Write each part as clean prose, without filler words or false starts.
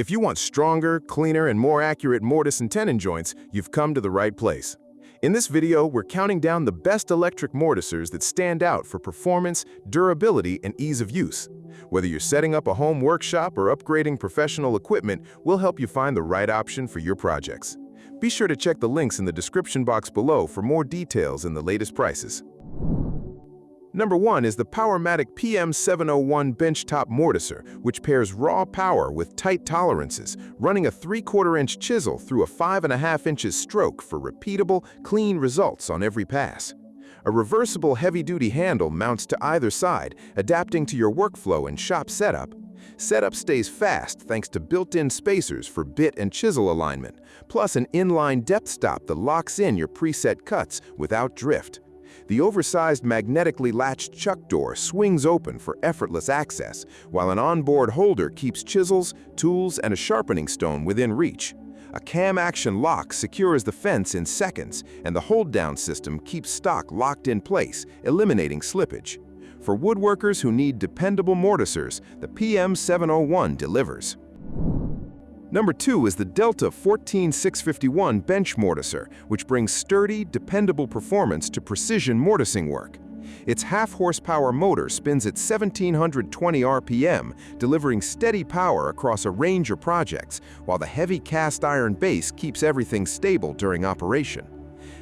If you want stronger, cleaner, and more accurate mortise and tenon joints, you've come to the right place. In this video, we're counting down the best electric mortisers that stand out for performance, durability, and ease of use. Whether you're setting up a home workshop or upgrading professional equipment, we'll help you find the right option for your projects. Be sure to check the links in the description box below for more details and the latest prices. Number 1 is the Powermatic PM701 Benchtop Mortiser, which pairs raw power with tight tolerances, running a 3/4-inch chisel through a 5.5 inches stroke for repeatable, clean results on every pass. A reversible heavy-duty handle mounts to either side, adapting to your workflow and shop setup. Setup stays fast thanks to built-in spacers for bit and chisel alignment, plus an inline depth stop that locks in your preset cuts without drift. The oversized magnetically latched chuck door swings open for effortless access, while an onboard holder keeps chisels, tools, and a sharpening stone within reach. A cam-action lock secures the fence in seconds, and the hold-down system keeps stock locked in place, eliminating slippage. For woodworkers who need dependable mortisers, the PM701 delivers. Number 2 is the Delta 14651 Bench Mortiser, which brings sturdy, dependable performance to precision mortising work. Its half-horsepower motor spins at 1,720 RPM, delivering steady power across a range of projects, while the heavy cast-iron base keeps everything stable during operation.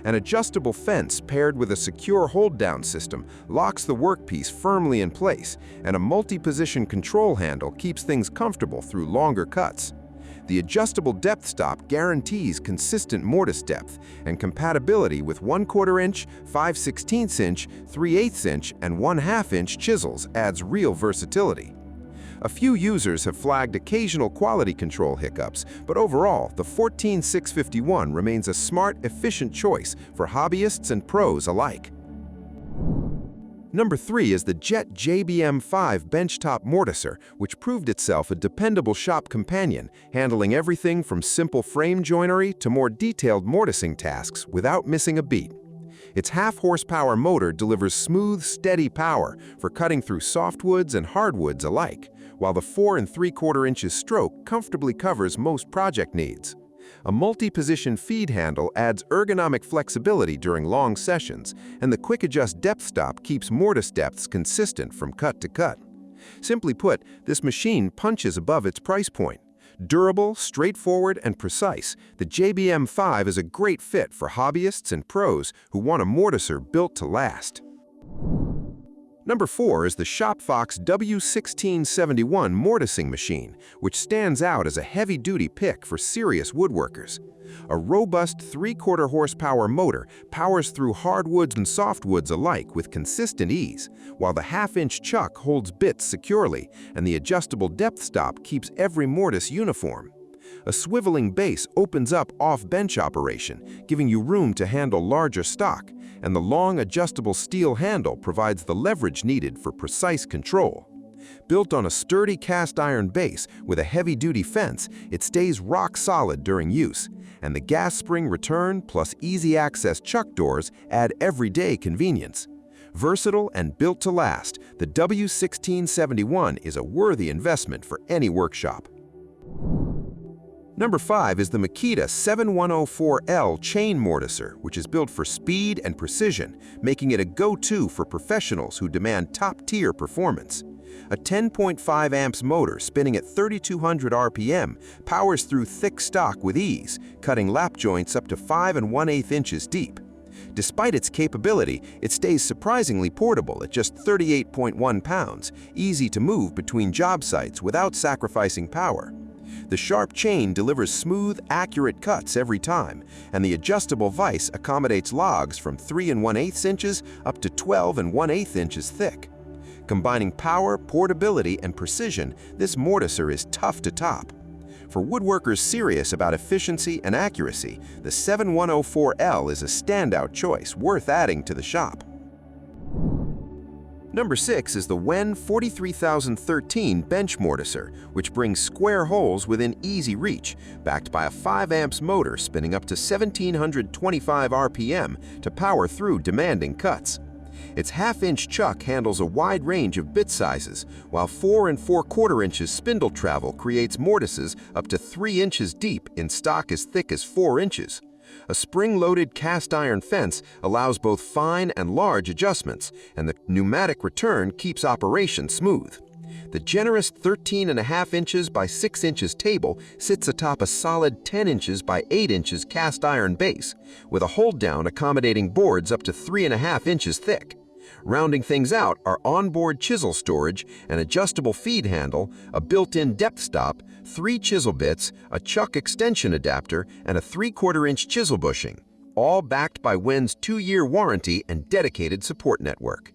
An adjustable fence paired with a secure hold-down system locks the workpiece firmly in place, and a multi-position control handle keeps things comfortable through longer cuts. The adjustable depth stop guarantees consistent mortise depth, and compatibility with 1/4 inch, 5/16 inch, 3/8 inch, and 1/2 inch chisels adds real versatility. A few users have flagged occasional quality control hiccups, but overall, the 14651 remains a smart, efficient choice for hobbyists and pros alike. Number 3 is the Jet JBM5 Benchtop Mortiser, which proved itself a dependable shop companion, handling everything from simple frame joinery to more detailed mortising tasks without missing a beat. Its half-horsepower motor delivers smooth, steady power for cutting through softwoods and hardwoods alike, while the 4 3/4 inches stroke comfortably covers most project needs. A multi-position feed handle adds ergonomic flexibility during long sessions, and the quick-adjust depth stop keeps mortise depths consistent from cut to cut. Simply put, this machine punches above its price point. Durable, straightforward, and precise, the JBM5 is a great fit for hobbyists and pros who want a mortiser built to last. Number 4 is the ShopFox W1671 mortising machine, which stands out as a heavy-duty pick for serious woodworkers. A robust 3/4 horsepower motor powers through hardwoods and softwoods alike with consistent ease, while the 1/2 inch chuck holds bits securely, and the adjustable depth stop keeps every mortise uniform. A swiveling base opens up off-bench operation, giving you room to handle larger stock, and the long adjustable steel handle provides the leverage needed for precise control. Built on a sturdy cast-iron base with a heavy-duty fence, it stays rock-solid during use, and the gas spring return plus easy-access chuck doors add everyday convenience. Versatile and built to last, the W1671 is a worthy investment for any workshop. Number 5 is the Makita 7104L Chain Mortiser, which is built for speed and precision, making it a go-to for professionals who demand top-tier performance. A 10.5 amps motor spinning at 3,200 RPM powers through thick stock with ease, cutting lap joints up to 5 1/8 inches deep. Despite its capability, it stays surprisingly portable at just 38.1 pounds, easy to move between job sites without sacrificing power. The sharp chain delivers smooth, accurate cuts every time, and the adjustable vise accommodates logs from 3 1/8 inches up to 12 1/8 inches thick. Combining power, portability, and precision, this mortiser is tough to top. For woodworkers serious about efficiency and accuracy, the 7104L is a standout choice worth adding to the shop. Number 6 is the Wen 43013 Bench Mortiser, which brings square holes within easy reach, backed by a 5 amps motor spinning up to 1,725 RPM to power through demanding cuts. Its half-inch chuck handles a wide range of bit sizes, while 4 4/4 inches spindle travel creates mortises up to 3 inches deep in stock as thick as 4 inches. A spring-loaded cast-iron fence allows both fine and large adjustments, and the pneumatic return keeps operation smooth. The generous 13.5 inches by 6 inches table sits atop a solid 10 inches by 8 inches cast iron base, with a hold-down accommodating boards up to 3.5 inches thick. Rounding things out are onboard chisel storage, an adjustable feed handle, a built-in depth stop, 3 chisel bits, a chuck extension adapter, and a 3/4 inch chisel bushing, all backed by WEN's 2-year warranty and dedicated support network.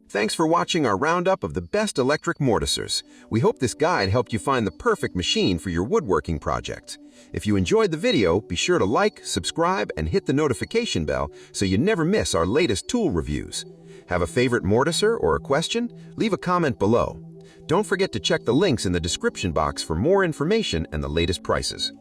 Thanks for watching our roundup of the best electric mortisers. We hope this guide helped you find the perfect machine for your woodworking project. If you enjoyed the video, be sure to like, subscribe, and hit the notification bell so you never miss our latest tool reviews. Have a favorite mortiser or a question? Leave a comment below. Don't forget to check the links in the description box for more information and the latest prices.